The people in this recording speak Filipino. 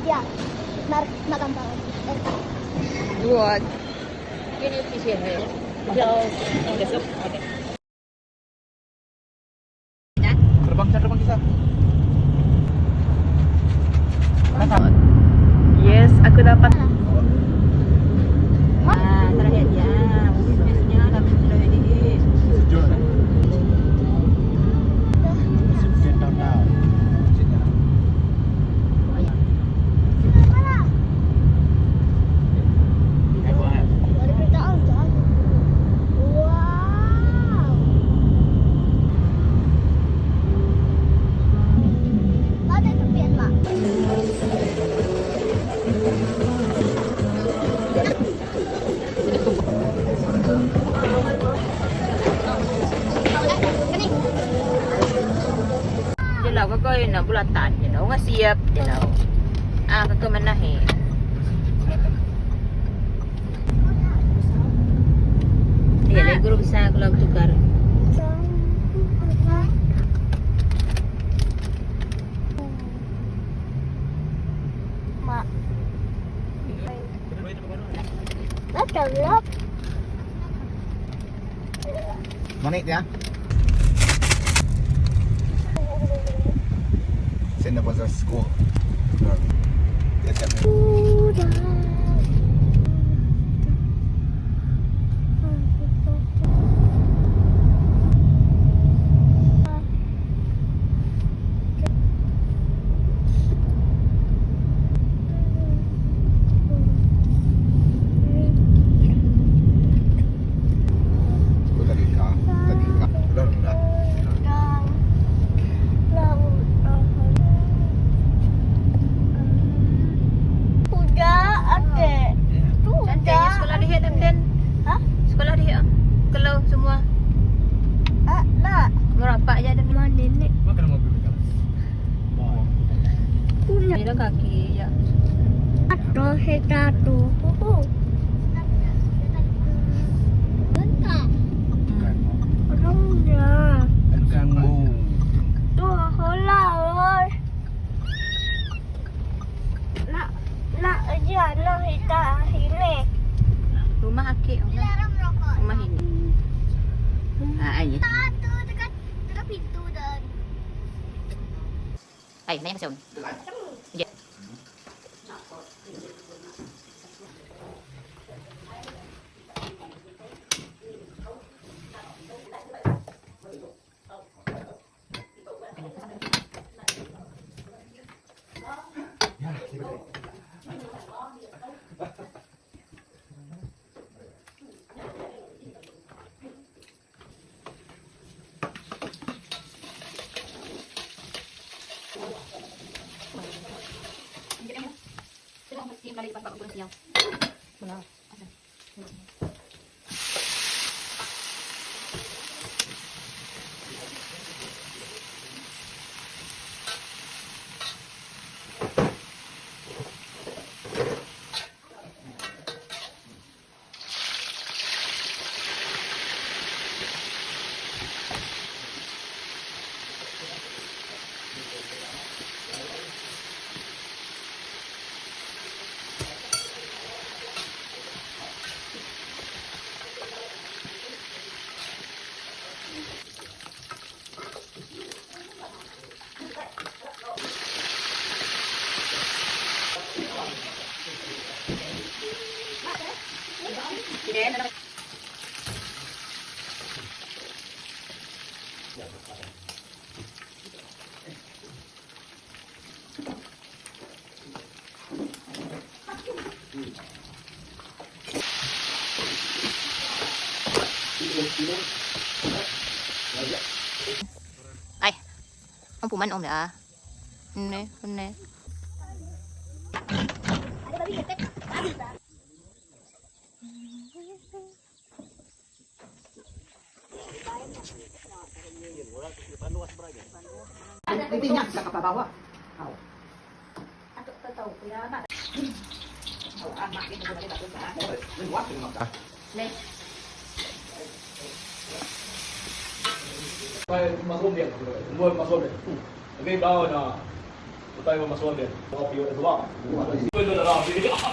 Dia. Maganda. Buat. Kini official hai. Jauh. Besok. Terbang kisah. Yes, aku dapat. Terakhir dia. Bisnisnya dapat sudah ini. Sejuk kan? Sit down now. Sit down. Ada kereta aja. Wow. Ada tepian, Mak. Jelau kau nak bulatan jelau nggak siap jelau. Kau mana he? Iya, le guru bisa kalau tukar. Mak. Lap. Manit ya. Sen dapat sekolah. Ya siap. Tadi kah? Udah. Cantiknya sekolah dia dan. Hah? Sekolah dia. Kalau semua Nak. merapak aja dan Mana nenek Makan mobil kan. punya Dia kaki ya. atau satu. Bentar. Orangnya. Bukan bu. Tuh, hola. Nak aja nak kita ini. Rumah akik rumah ini. Ini. Satu dekat pintu dan. Ay, nanya kasi. Ya. Ay, ông phụ man om đã. Nè, nè. Ada babi ngepet. Intinya bisa ke bawah. Masuk dia. Semua masuk dia. Okey, bawah dah. tayo maswag eh. Kopi yung ito ba? Ito na lang. Ito na lang.